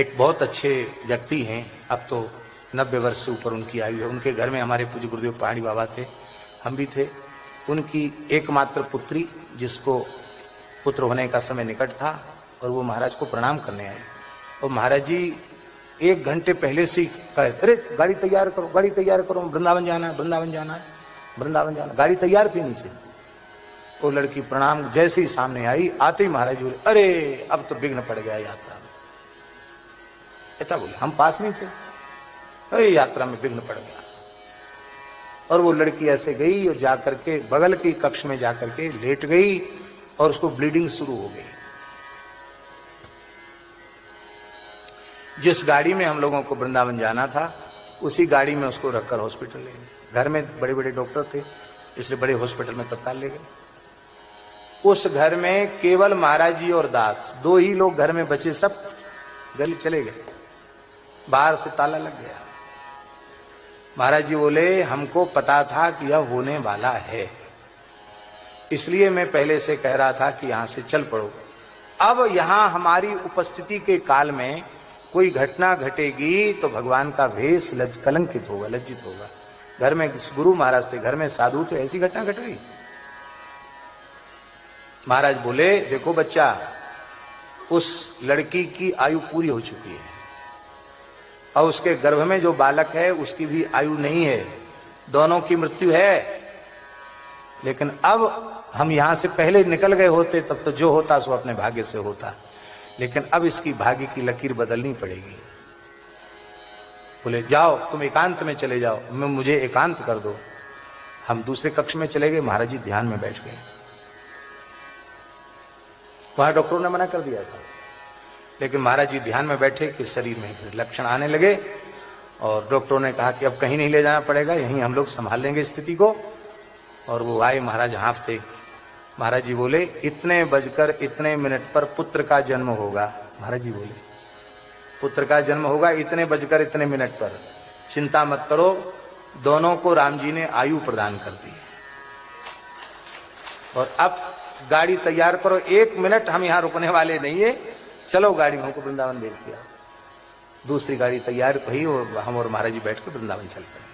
एक बहुत अच्छे व्यक्ति हैं, अब तो 90 वर्ष से ऊपर उनकी आयु है। उनके घर में हमारे पूज्य गुरुदेव पहाड़ी बाबा थे, हम भी थे। उनकी एकमात्र पुत्री, जिसको पुत्र होने का समय निकट था, और वो महाराज को प्रणाम करने आई। और महाराज जी 1 घंटे पहले से ही कहे, अरे गाड़ी तैयार करो, गाड़ी तैयार करो, वृंदावन जाना है, वृंदावन जाना है, वृंदावन जाना। गाड़ी तैयार थी नीचे। वो लड़की प्रणाम जैसे ही सामने आई, आते ही महाराज जी बोले, अरे अब तो विघ्न पड़ गया यात्रा में। ऐसा बोले, हम पास नहीं थे, अरे यात्रा में विघ्न पड़ गया। और वो लड़की ऐसे गई और जाकर के बगल की कक्ष में जाकर के लेट गई और उसको ब्लीडिंग शुरू हो गई। जिस गाड़ी में हम लोगों को वृंदावन जाना था, उसी गाड़ी में उसको रखकर हॉस्पिटल ले गए। घर में बड़े बड़े डॉक्टर थे, इसलिए बड़े हॉस्पिटल में तत्काल ले गए। उस घर में केवल महाराज जी और दास, 2 ही लोग घर में बचे, सब गले चले गए। बाहर से ताला लग गया। महाराज जी बोले, हमको पता था कि यह होने वाला है, इसलिए मैं पहले से कह रहा था कि यहां से चल पड़ो। अब यहां हमारी उपस्थिति के काल में कोई घटना घटेगी तो भगवान का वेश कलंकित होगा, लज्जित होगा। घर में गुरु महाराज थे, घर में साधु थे, ऐसी घटना घट गई। महाराज बोले, देखो बच्चा, उस लड़की की आयु पूरी हो चुकी है और उसके गर्भ में जो बालक है उसकी भी आयु नहीं है, दोनों की मृत्यु है। लेकिन अब हम यहां से पहले निकल गए होते तब तो जो होता सो अपने भाग्य से होता, लेकिन अब इसकी भाग्य की लकीर बदलनी पड़ेगी। बोले, जाओ तुम एकांत में चले जाओ, मुझे एकांत कर दो। हम दूसरे कक्ष में चले गए, महाराज जी ध्यान में बैठ गए। वहां डॉक्टरों ने मना कर दिया था, लेकिन महाराज जी ध्यान में बैठे कि शरीर में फिर लक्षण आने लगे और डॉक्टरों ने कहा कि अब कहीं नहीं ले जाना पड़ेगा, यहीं हम लोग संभाल लेंगे स्थिति को। और वो आए, महाराज हाँफते। महाराज जी बोले, इतने बजकर इतने मिनट पर पुत्र का जन्म होगा। महाराज जी बोले, पुत्र का जन्म होगा इतने बजकर इतने मिनट पर, चिंता मत करो। दोनों को राम जी ने आयु प्रदान कर दी और अब गाड़ी तैयार करो, 1 मिनट हम यहां रुकने वाले नहीं है, चलो गाड़ी में हमको वृंदावन भेज के आओ। दूसरी गाड़ी तैयार हुई और हम और महाराज जी बैठ के वृंदावन चल पड़े।